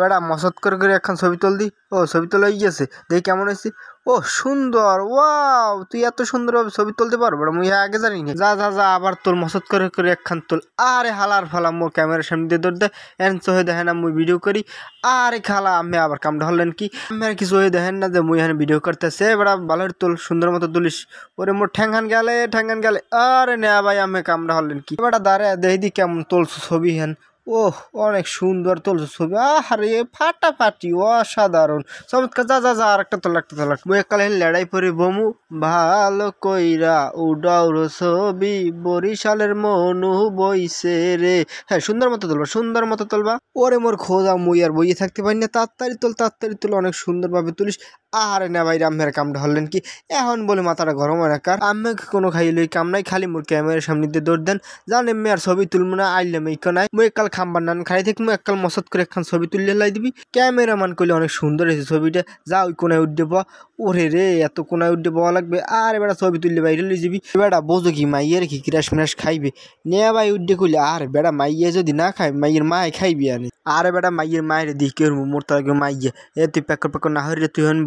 বেড়া মসত করে একখান ছবি তুল দি। ও ছবি তোলা হয়ে গেছে, দেখি কেমন হয়েছে। ও সুন্দর, ওয়াও তুই এত সুন্দরভাবে ছবি তুলতে পারবো না, মুই আগে জানি না। যা যা যা আবার তোর মসত করে একখান তোল। আরে হালার ফালা মোর ক্যামেরার সামনে দিয়ে দৌড় দে, এন চোহে দেখেন না মুই ভিডিও করি। আরে খালা আমি আবার কামটা হলেন কি, আমি আর কিছু হয়ে দেখেন না যে মুই এখানে ভিডিও করতেছে। বেড়া ভালো তোল, সুন্দর মতো তুলিস। ওরে মোর ঠ্যাঙ্গান গেলে। আরে না ভাই আমি কামটা হলেন কি, বেটা দাঁড়া দেখি দি কেমন তুলছো ছবি হেন। ওহ অনেক সুন্দর তুলছো ছবি, আরে ফাটাফাটি অসাধারণ চমৎকার। যা যা যা আর একটা তোলা মুই একালে লড়াই পরে বমু ভালো কইরা উডাউর ছবি বরিশালের মনু বইছে রে। হ্যাঁ সুন্দর মতো তুলবা। ওরে মোর খোঁজা মুই আর বইয়ে থাকতে পারি না, তাড়াতাড়ি তোল, অনেক সুন্দরভাবে তুলিস। আরে না ভাই রামের কামটা হলেন কি, এখন বলে মাথাটা গরম হয় না কার। আমি কোনো খাইলে কাম নাই, খালি মোর ক্যামেরার সামনে দিয়ে দৌড় দেন। জান এমনি আর ছবি তুলবো না, আইলাম এই নাই মুই একাল খাম্বার নান খাই থেকে মুই একাল মসত করে একখান ছবি তুললে লাই দিবি। ক্যামেরাম্যান কইলে অনেক সুন্দর হয়েছে ছবিটা, যা ওই কোনায় উঠে পা। ওরে রে এত কোনায় উঠে পাওয়া লাগবে। আর এবার ছবি তুললে বাইরে লই যাবি। বেড়া বোঝো কি মাইয়ের কি কিরাস মিরাস খাইবে নে ভাই উঠে কইলে। আর বেড়া মাইয়ে যদি না খাই মাইয়ের মায় খাইবি আনে। আরে বেটা মাইয়ের মায়ের দিই কেউ মোর তার মাইয়ে এ তুই প্যাকর না হইরে তুই হন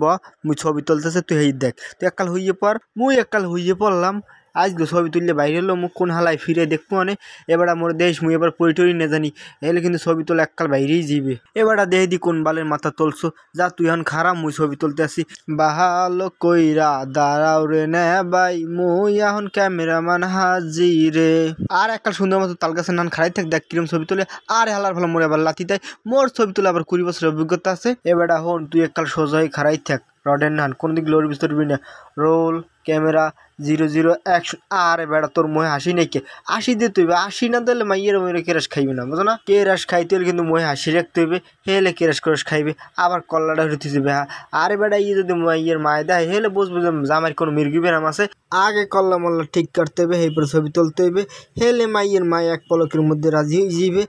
মুই ছবি তুলতেছে তুই হেই দেখ। তুই একাল হইয়ে পর, মুই একাল হইয়ে পড়লাম। আজকে ছবি তুললে বাইরে হলো মুখ কোন হালায় ফিরে দেখবো মানে। এবার মোর দেশ মুই এবার পরিটরি না জানি, এলে কিন্তু ছবি তোলা এককাল বাইরেই যাবে। এবারটা দেহ দি কোন বালের মাথা তুলছো, যা তুই এখন খারাপ মুই ছবি তুলতে আসি। ভালো কইরা দাঁড়াও রে না ভাই মুই এখন ক্যামেরাম্যান হাজিরে। আর এককাল সুন্দর মতো তাল গাছের নান খারাই থাক, দেখ কিরম ছবি তোলে। আর হালার ভালো মোর এবার লাতি দেয়। মোর ছবি তোলা আবার 20 বছরের অভিজ্ঞতা আছে। এবারটা হন তুই এককাল সোজা হয়ে খারাই থাক, রডের নান কোনো দিক লোর বিস্তর না। Roll camera 0 action. আরে বেড়া তোর মোহে হাসি নেই কে, হাসি দিতে হইবে, হাসি না দিলে মাইয়ের ময়ূরে কেরাস খাইবে না, বুঝো না। কেরাস খাইতে হলে কিন্তু মোহে হাসি রাখতে হইবে, হেলে কেরাস খাইবে। আবার কল্লাটা হইতে যাবে। হ্যাঁ আরে বেড়া যদি মাইয়ের মায় দেয় হেলে বুঝবো যে জামাইয়ের কোনো মির্গি বেরাম আছে। আগে কল্লা মল্লা ঠিক করতে হবে, এরপর ছবি তুলতে হইবে। হেলে মাইয়ের মায় এক পলকের মধ্যে রাজি হয়ে যাবে।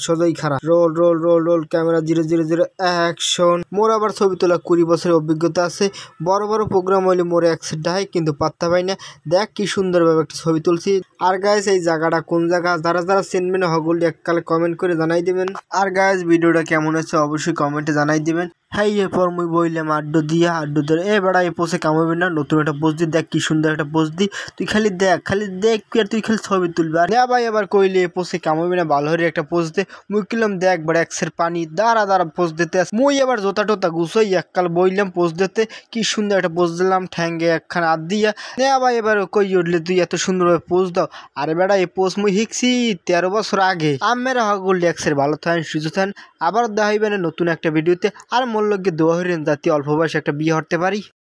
সোজাই খারাপ। Roll camera 0 action. মোর আবার ছবি তোলা 20 বছরের অভিজ্ঞতা আছে। বড় প্রোগ্রাম হইলে মোর অ্যাক্সিডেন্ট হয় কিন্তু পাত্তা পাই না। দেখ কি সুন্দরভাবে একটা ছবি তুলছি। আর গাইস এই জায়গাটা কোন জায়গা, যারা চিনবেন হগলি এককালে কমেন্ট করে জানাই দিবেন। আর গাইস ভিডিওটা কেমন হয়েছে অবশ্যই কমেন্টে জানাই দিবেন। হ্যাঁ এরপর মুই বইলাম আড্ডো ধরে এ বেড়া এই পোষে কামাবি না, নতুন একটা পোজ দি। দেখ কি সুন্দর একটা পোজ দি, তুই খালি দেখ আর তুই খালি ছবি তুলবি। আর ভাই এবার কইলে এ পোষে কামাবি না, ভালো হয়ে একটা পোজ দে। মুই কিলাম দেখ বড় একসের পানি দাঁড়া পোজ দিতে আস। মুই এবার জোতা টোতা গুছাই এককাল বইলাম পোজ দিতে। কি সুন্দর একটা পোজ দিলাম, ঠ্যাঙ্গে একখান হাত দিয়া। ভাই এবার কই উঠলে তুই এত সুন্দরভাবে পোজ দাও। আরে বেড়া এই পোজ মুই শিখছি 13 বছর আগে। আমেরা হগল একসের ভালো থাকেন সুস্থ থাকেন, আবার দেখাইবেন নতুন একটা ভিডিওতে। আর মোর লগে দোয়া হইরেন যাতে অল্প বয়সে একটা বিয়ে হতে পারি।